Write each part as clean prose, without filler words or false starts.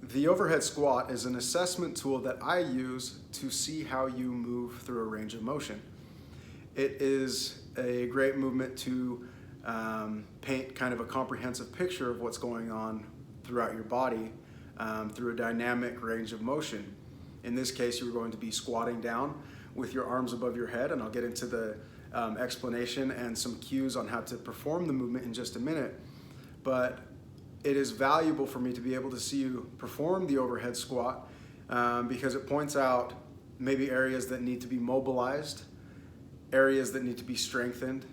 The overhead squat is an assessment tool that I use to see how you move through a range of motion. It is a great movement to paint kind of a comprehensive picture of what's going on throughout your body through a dynamic range of motion. In this case, you're going to be squatting down with your arms above your head, and I'll get into the explanation and some cues on how to perform the movement in just a minute. But it is valuable for me to be able to see you perform the overhead squat because it points out maybe areas that need to be mobilized, areas that need to be strengthened.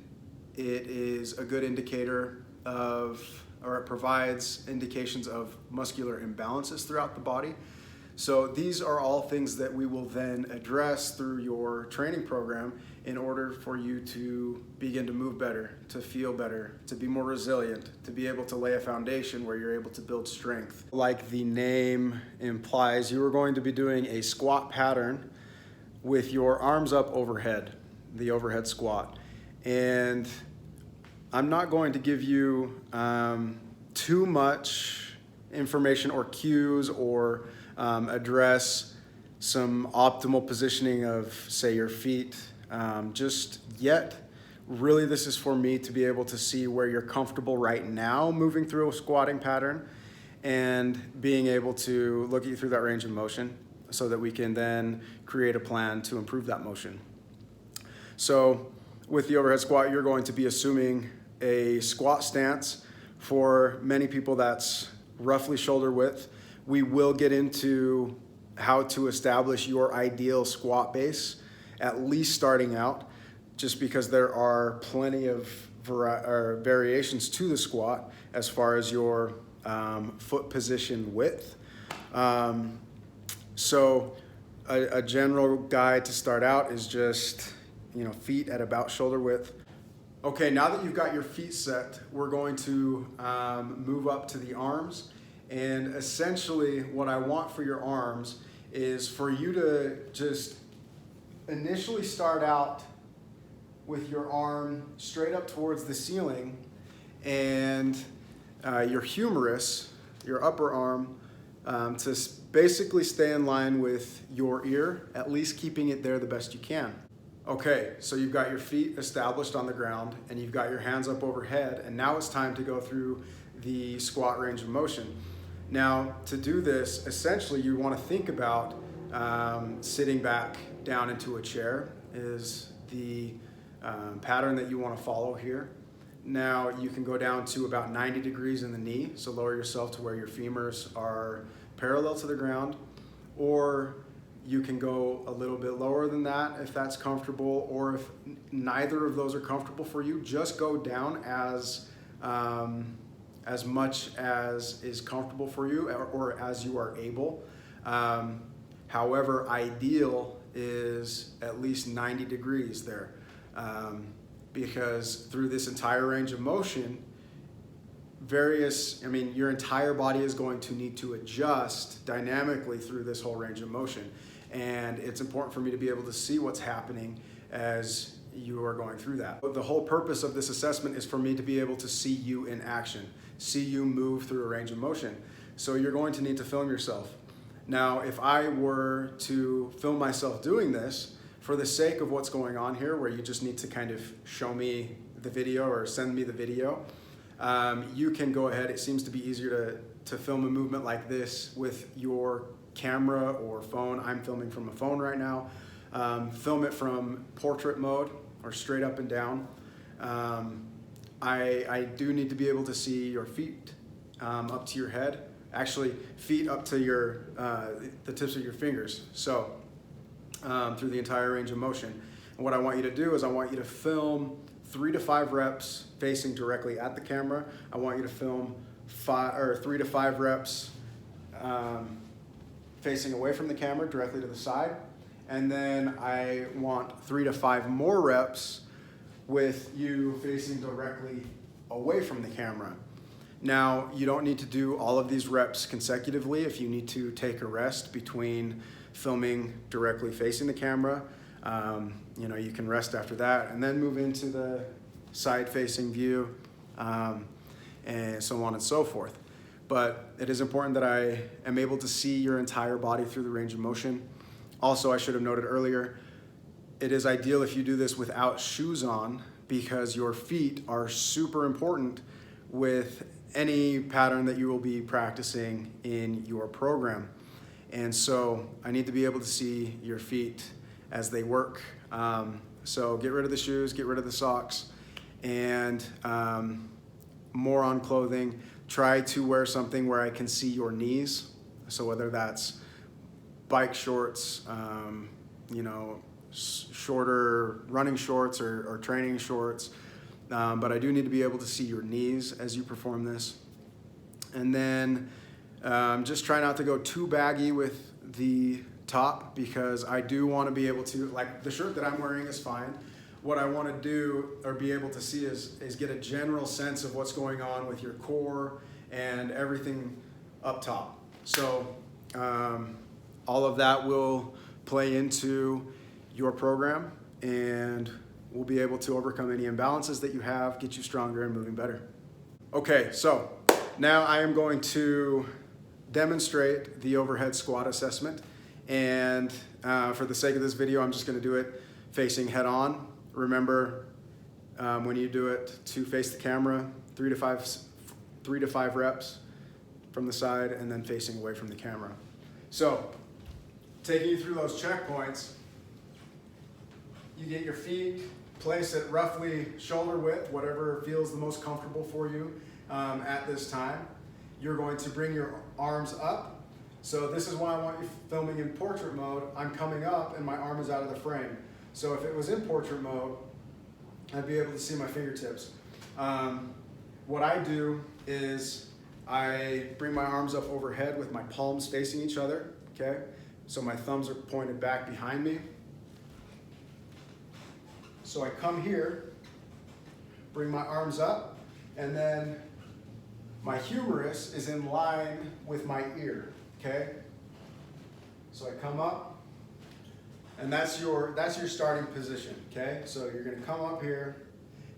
It is a good indicator of, or it provides indications of muscular imbalances throughout the body. So these are all things that we will then address through your training program in order for you to begin to move better, to feel better, to be more resilient, to be able to lay a foundation where you're able to build strength. Like the name implies, you are going to be doing a squat pattern with your arms up overhead, the overhead squat. And I'm not going to give you too much information or cues or address some optimal positioning of, say, your feet just yet. Really, this is for me to be able to see where you're comfortable right now moving through a squatting pattern and being able to look at you through that range of motion so that we can then create a plan to improve that motion. So with the overhead squat, you're going to be assuming a squat stance. For many people, that's roughly shoulder width. We will get into how to establish your ideal squat base, at least starting out, just because there are plenty of variations to the squat as far as your foot position width. So a general guide to start out is just, feet at about shoulder width. Okay, now that you've got your feet set, we're going to move up to the arms. And essentially what I want for your arms is for you to just initially start out with your arm straight up towards the ceiling and your humerus, your upper arm, to basically stay in line with your ear, at least keeping it there the best you can. Okay, so you've got your feet established on the ground and you've got your hands up overhead, and now it's time to go through the squat range of motion. Now, to do this, essentially you want to think about sitting back down into a chair is the pattern that you want to follow here. Now, you can go down to about 90 degrees in the knee, so lower yourself to where your femurs are parallel to the ground, or you can go a little bit lower than that if that's comfortable, or if neither of those are comfortable for you, just go down as much as is comfortable for you or as you are able. However, ideal is at least 90 degrees there because through this entire range of motion, your entire body is going to need to adjust dynamically through this whole range of motion. And it's important for me to be able to see what's happening as you are going through that. But the whole purpose of this assessment is for me to be able to see you in action, see you move through a range of motion. So you're going to need to film yourself. Now, if I were to film myself doing this, for the sake of what's going on here, where you just need to kind of show me the video or send me the video, you can go ahead. It seems to be easier to film a movement like this with your camera or phone. I'm filming from a phone right now. Film it from portrait mode or straight up and down. I do need to be able to see your feet up to your head. Actually, feet up to the tips of your fingers. So through the entire range of motion. And what I want you to do is I want you to film 3 to 5 reps facing directly at the camera. I want you to film 3 to 5 reps facing away from the camera directly to the side. And then I want 3 to 5 more reps with you facing directly away from the camera. Now, you don't need to do all of these reps consecutively. If you need to take a rest between filming directly facing the camera, you can rest after that and then move into the side-facing view and so on and so forth. but it is important that I am able to see your entire body through the range of motion. Also, I should have noted earlier, it is ideal if you do this without shoes on, because your feet are super important with any pattern that you will be practicing in your program. And so I need to be able to see your feet as they work. So get rid of the shoes, get rid of the socks, and more on clothing. Try to wear something where I can see your knees. So whether that's bike shorts, shorter running shorts or training shorts, but I do need to be able to see your knees as you perform this. And then just try not to go too baggy with the top, because I do want to be able to, like the shirt that I'm wearing is fine. What I want to do or be able to see is get a general sense of what's going on with your core and everything up top. So all of that will play into your program, and we'll be able to overcome any imbalances that you have, get you stronger and moving better. Okay, so now I am going to demonstrate the overhead squat assessment, and for the sake of this video, I'm just going to do it facing head on. Remember, when you do it, to face the camera, 3 to 5 reps from the side, and then facing away from the camera. So, taking you through those checkpoints, you get your feet placed at roughly shoulder width, whatever feels the most comfortable for you at this time. You're going to bring your arms up. So this is why I want you filming in portrait mode. I'm coming up and my arm is out of the frame. So if it was in portrait mode, I'd be able to see my fingertips. What I do is I bring my arms up overhead with my palms facing each other, okay? So my thumbs are pointed back behind me. So I come here, bring my arms up, and then my humerus is in line with my ear, okay? So I come up, and that's your starting position, okay? So you're gonna come up here,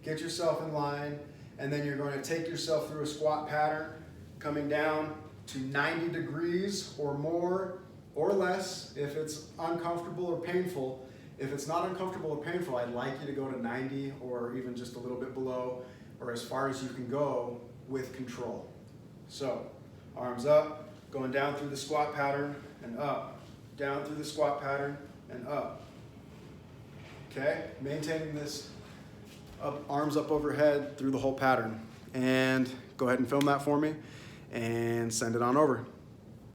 get yourself in line, and then you're going to take yourself through a squat pattern, coming down to 90 degrees or more or less if it's uncomfortable or painful. If it's not uncomfortable or painful, I'd like you to go to 90 or even just a little bit below, or as far as you can go with control. So, arms up, going down through the squat pattern and up, down through the squat pattern and up. Okay, maintaining this arms up overhead through the whole pattern. And go ahead and film that for me and send it on over.